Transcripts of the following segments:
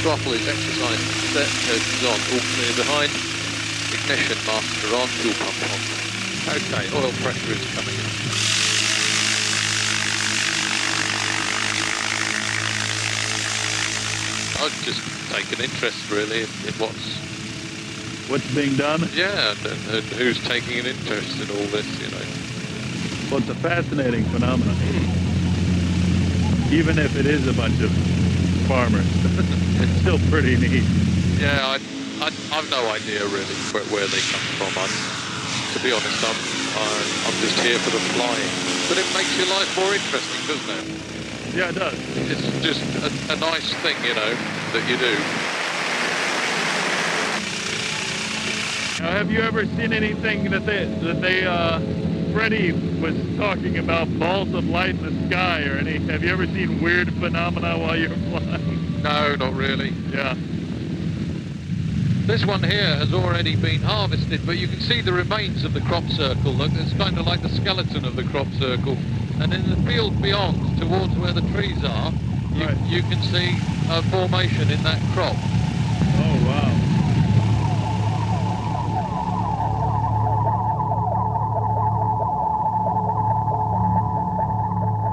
throttle is exercise set, curtains on, all clear behind, ignition master on, fuel pump on. Okay, oil pressure is coming in. I've just taken interest really in what's being done. Yeah, and who's taking an interest in all this, you know. Well, it's a fascinating phenomenon, even if it is a bunch of farmers. It's still pretty neat. Yeah, I've no idea really where they come from. To be honest, I'm just here for the flying. But it makes your life more interesting, doesn't it? Yeah, it does. It's just a nice thing, you know, that you do. Now, have you ever seen anything that Freddie was talking about balls of light in the sky or any? Have you ever seen weird phenomena while you're flying? No, not really. Yeah. This one here has already been harvested, but you can see the remains of the crop circle. Look, it's kind of like the skeleton of the crop circle. And in the field beyond, towards where the trees are, you can see a formation in that crop. Oh, wow.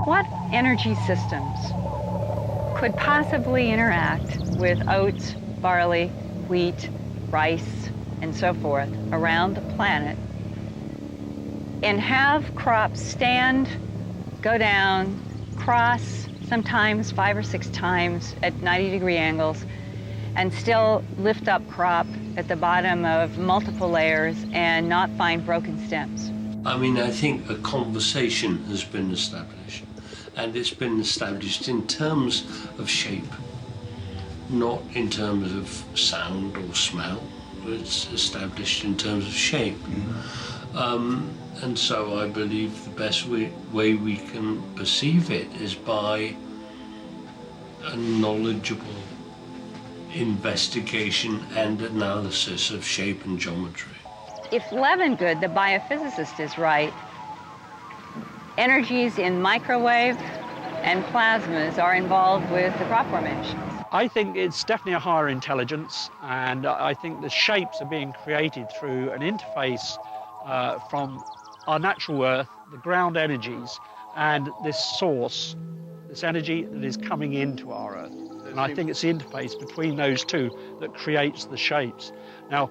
What energy systems could possibly interact with oats, barley, wheat, rice, and so forth around the planet and have crops stand, go down, cross sometimes 5 or 6 times at 90-degree angles and still lift up crop at the bottom of multiple layers and not find broken stems? I mean, I think a conversation has been established, and it's been established in terms of shape, not in terms of sound or smell. It's established in terms of shape. And so I believe the best way we can perceive it is by a knowledgeable investigation and analysis of shape and geometry. If Levengood, the biophysicist, is right, energies in microwave and plasmas are involved with the crop formation. I think it's definitely a higher intelligence, and I think the shapes are being created through an interface from our natural Earth, the ground energies, and this source, this energy that is coming into our Earth. And I think it's the interface between those two that creates the shapes. Now,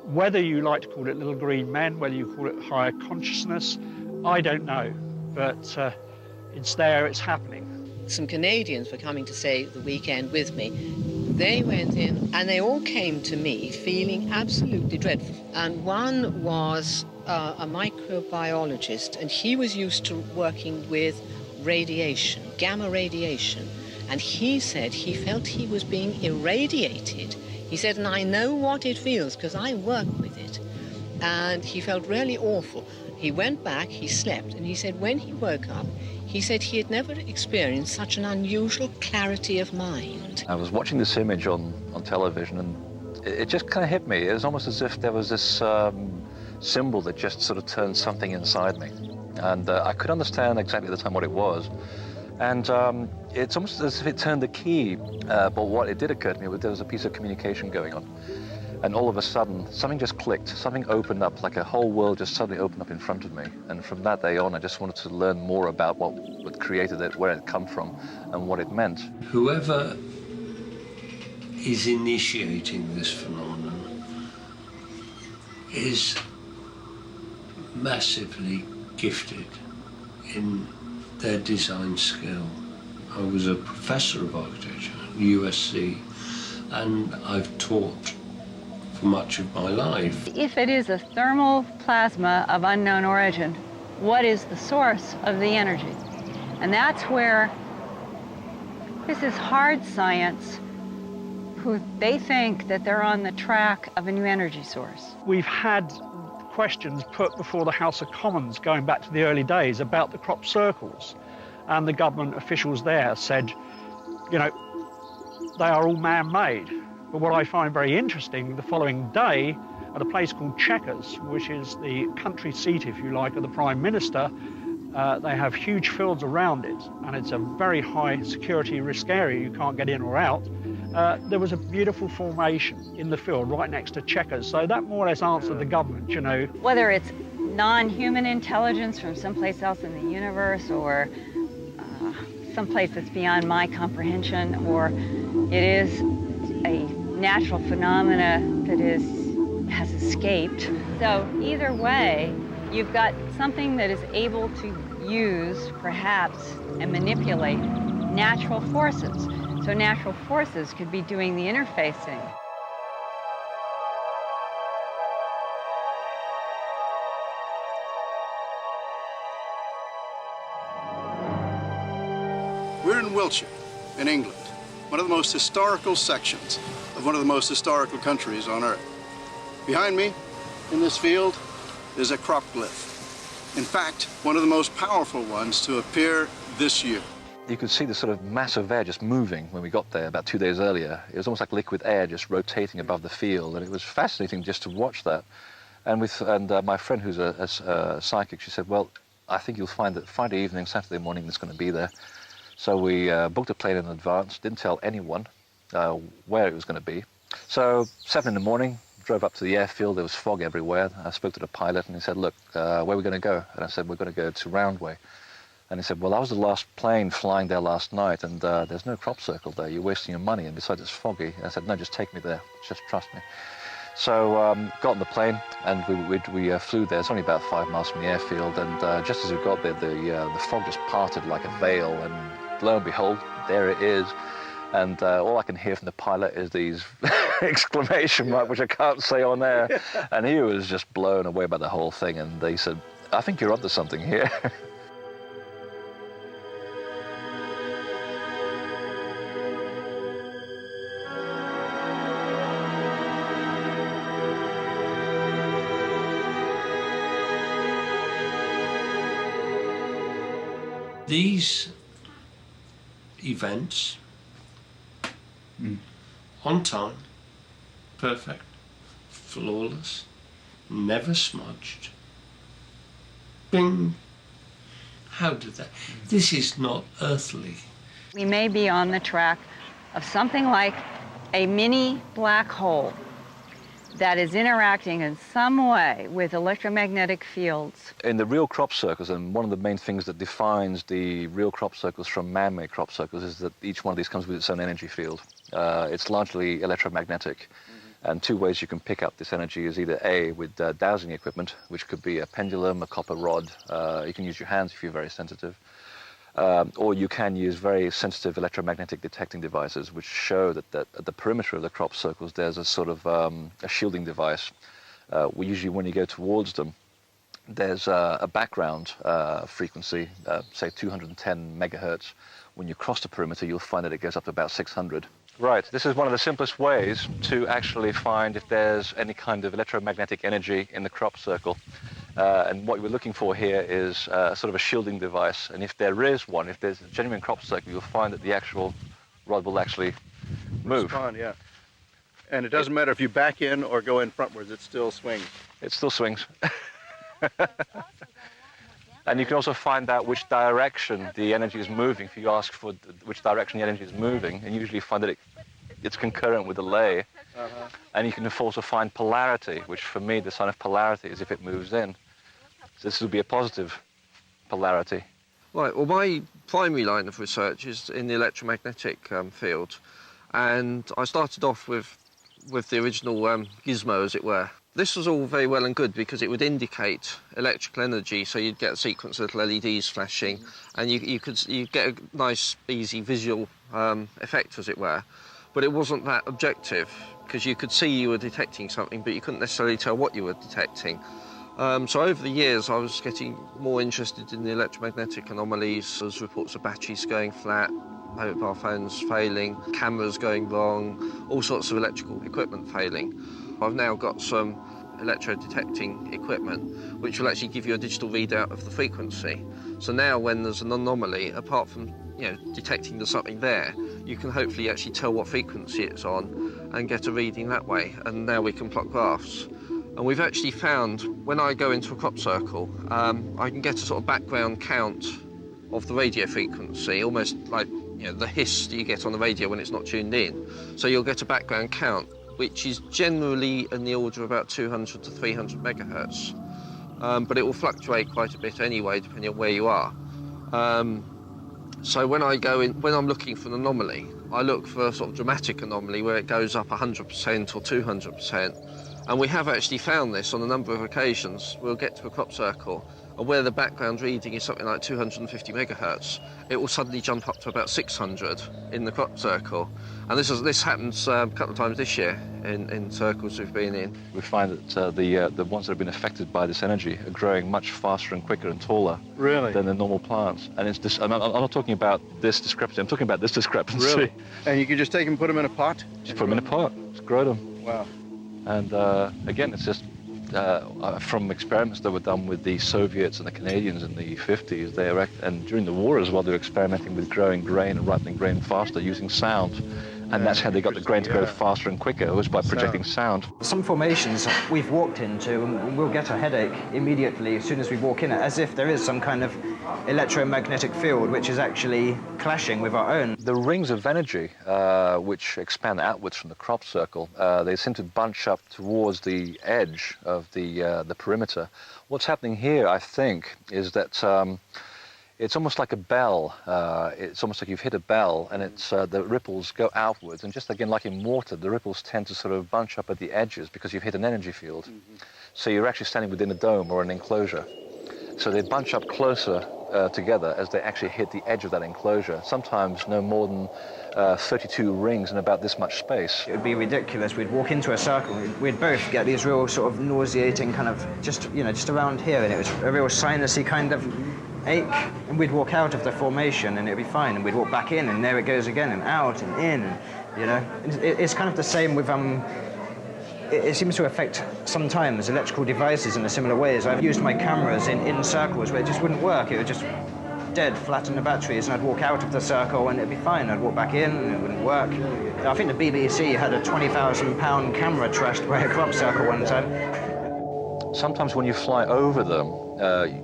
whether you like to call it little green men, whether you call it higher consciousness, I don't know, but it's there, it's happening. Some Canadians were coming to stay the weekend with me. They went in and they all came to me feeling absolutely dreadful. And one was a microbiologist, and he was used to working with radiation, gamma radiation. And he said he felt he was being irradiated. He said, and I know what it feels because I work with it. And he felt really awful. He went back, he slept, and he said when he woke up, he said he had never experienced such an unusual clarity of mind. I was watching this image on television, and it just kind of hit me. It was almost as if there was this symbol that just sort of turned something inside me. And I could understand exactly at the time what it was. And it's almost as if it turned the key, but what it did occur to me was there was a piece of communication going on. And all of a sudden, something just clicked, something opened up, like a whole world just suddenly opened up in front of me. And from that day on, I just wanted to learn more about what created it, where it come from, and what it meant. Whoever is initiating this phenomenon is massively gifted in their design skill. I was a professor of architecture at USC, and I've taught for much of my life. If it is a thermal plasma of unknown origin, what is the source of the energy? And that's where this is hard science, who they think that they're on the track of a new energy source. We've had questions put before the House of Commons going back to the early days about the crop circles, and the government officials there said, you know, they are all man-made. But what I find very interesting, the following day, at a place called Chequers, which is the country seat, if you like, of the Prime Minister, they have huge fields around it, and it's a very high security risk area. You can't get in or out. there was a beautiful formation in the field right next to Chequers. So that more or less answered the government, you know. Whether it's non-human intelligence from someplace else in the universe, or someplace that's beyond my comprehension, or it is a natural phenomena that has escaped. So either way, you've got something that is able to use, perhaps, and manipulate natural forces. So natural forces could be doing the interfacing. We're in Wiltshire, in England, one of the most historical sections of one of the most historical countries on Earth. Behind me, in this field, is a crop glyph. In fact, one of the most powerful ones to appear this year. You could see the sort of mass of air just moving when we got there about 2 days earlier. It was almost like liquid air just rotating above the field, and it was fascinating just to watch that. And my friend who's a psychic, she said, well, I think you'll find that Friday evening, Saturday morning, it's going to be there. So we booked a plane in advance, didn't tell anyone where it was going to be. So 7 in the morning, drove up to the airfield. There was fog everywhere. I spoke to the pilot and he said, look, where are we going to go? And I said, we're going to go to Roundway. And he said, well, that was the last plane flying there last night, and there's no crop circle there. You're wasting your money, and besides it's foggy. And I said, no, just take me there. Just trust me. So got on the plane, and we flew there. It's only about 5 miles from the airfield, and just as we got there, the fog just parted like a veil, and lo and behold, there it is. And all I can hear from the pilot is these exclamation marks, which I can't say on air. And he was just blown away by the whole thing, and they said, I think you're onto something here. These events, on time, perfect, flawless, never smudged, bing, how did that? This is not earthly. We may be on the track of something like a mini black hole that is interacting in some way with electromagnetic fields. In the real crop circles, and one of the main things that defines the real crop circles from man-made crop circles is that each one of these comes with its own energy field. It's largely electromagnetic. And two ways you can pick up this energy is either A, with dowsing equipment, which could be a pendulum, a copper rod. You can use your hands if you're very sensitive. Or you can use very sensitive electromagnetic detecting devices, which show that at the perimeter of the crop circles there's a sort of a shielding device. Usually when you go towards them, there's a background frequency, say 210 megahertz. When you cross the perimeter, you'll find that it goes up to about 600. Right, this is one of the simplest ways to actually find if there's any kind of electromagnetic energy in the crop circle. And what we're looking for here is sort of a shielding device. And if there is one, if there's a genuine crop circle, you'll find that the actual rod will actually move. Respond, yeah. And it doesn't matter if you back in or go in frontwards, it still swings. It still swings. And you can also find out which direction the energy is moving. If you ask for which direction the energy is moving, and you usually find that it's concurrent with the lay. And you can also find polarity, which for me, the sign of polarity is if it moves in. So this would be a positive polarity. Right, well, my primary line of research is in the electromagnetic field. And I started off with the original gizmo, as it were. This was all very well and good because it would indicate electrical energy, so you'd get a sequence of little LEDs flashing, and you get a nice, easy visual effect, as it were. But it wasn't that objective, because you could see you were detecting something, but you couldn't necessarily tell what you were detecting. So over the years, I was getting more interested in the electromagnetic anomalies. There was reports of batteries going flat, mobile phones failing, cameras going wrong, all sorts of electrical equipment failing. I've now got some electro-detecting equipment which will actually give you a digital readout of the frequency. So now when there's an anomaly, apart from detecting there's something there, you can hopefully actually tell what frequency it's on and get a reading that way. And now we can plot graphs. And we've actually found, when I go into a crop circle, I can get a sort of background count of the radio frequency, almost like the hiss that you get on the radio when it's not tuned in. So you'll get a background count, which is generally in the order of about 200 to 300 megahertz. But it will fluctuate quite a bit anyway, depending on where you are. So when I'm looking for an anomaly, I look for a sort of dramatic anomaly where it goes up 100% or 200%. And we have actually found this on a number of occasions. We'll get to a crop circle, and where the background reading is something like 250 megahertz, it will suddenly jump up to about 600 in the crop circle. And this happens a couple of times this year in circles we've been in. We find that the ones that have been affected by this energy are growing much faster and quicker and taller than the normal plants. And it's this, I'm not talking about this discrepancy, I'm talking about this discrepancy. Really? And you can just take them and put them in a pot? Just put them in a pot, just grow them. Wow. And again, it's just from experiments that were done with the Soviets and the Canadians in the 50s, and during the war as well, they were experimenting with growing grain and ripening grain faster using sound. And that's how they got the grain to grow faster and quicker, was by projecting sound. Some formations we've walked into and we'll get a headache immediately as soon as we walk in it, as if there is some kind of electromagnetic field which is actually clashing with our own. The rings of energy, which expand outwards from the crop circle, they seem to bunch up towards the edge of the perimeter. What's happening here, I think, is that it's almost like a bell. It's almost like you've hit a bell, and the ripples go outwards. And just again, like in water, the ripples tend to sort of bunch up at the edges because you've hit an energy field. So you're actually standing within a dome or an enclosure. So they bunch up closer together as they actually hit the edge of that enclosure. Sometimes no more than 32 rings in about this much space. It would be ridiculous. We'd walk into a circle, we'd both get these real sort of nauseating kind of just around here, and it was a real sinusy kind of ache, and we'd walk out of the formation and it'd be fine, and we'd walk back in and there it goes again, and out and in, and it's kind of the same with it seems to affect sometimes electrical devices in a similar way. As I've used my cameras in circles where it just wouldn't work. It would just dead, flatten the batteries, and I'd walk out of the circle and it'd be fine. I'd walk back in and it wouldn't work. I think the BBC had a £20,000 camera trashed by a crop circle one time. Sometimes when you fly over them,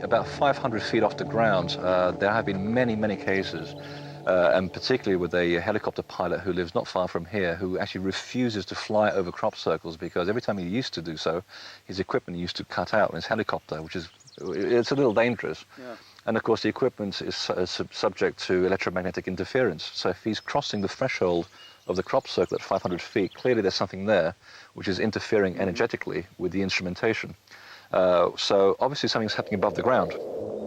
about 500 feet off the ground, there have been many, many cases, and particularly with a helicopter pilot who lives not far from here, who actually refuses to fly over crop circles because every time he used to do so, his equipment used to cut out in his helicopter, it's a little dangerous. Yeah. And of course the equipment is subject to electromagnetic interference. So if he's crossing the threshold of the crop circle at 500 feet, clearly there's something there which is interfering energetically with the instrumentation. So obviously something's happening above the ground.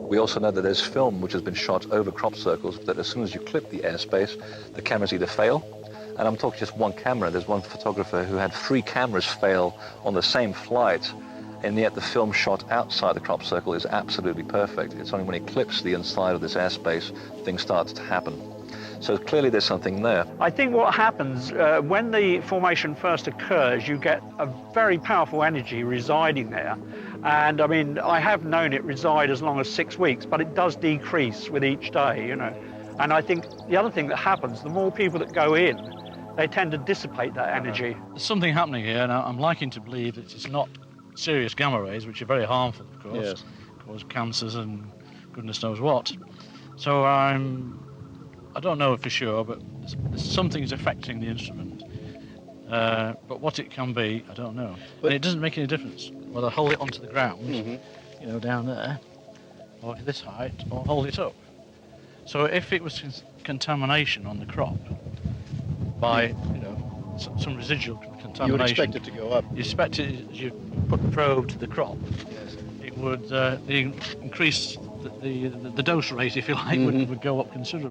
We also know that there's film which has been shot over crop circles that as soon as you clip the airspace, the cameras either fail, and I'm talking just one camera. There's one photographer who had 3 cameras fail on the same flight, and yet the film shot outside the crop circle is absolutely perfect. It's only when it clips the inside of this airspace things start to happen. So clearly there's something there. I think what happens when the formation first occurs, you get a very powerful energy residing there. And I mean, I have known it reside as long as 6 weeks, but it does decrease with each day, And I think the other thing that happens, the more people that go in, they tend to dissipate that energy. There's something happening here, and I'm liking to believe that it's not serious gamma rays, which are very harmful, of course, yes. Cause cancers and goodness knows what. So I don't know for sure, but something's affecting the instrument. But what it can be, I don't know. But it doesn't make any difference whether I hold it onto the ground, down there, or this height, or hold it up. So if it was contamination on the crop by, some residual contamination, you would expect it to go up. You expect it as you put the probe to the crop. Yes. It would increase the dose rate, if you like, would go up considerably.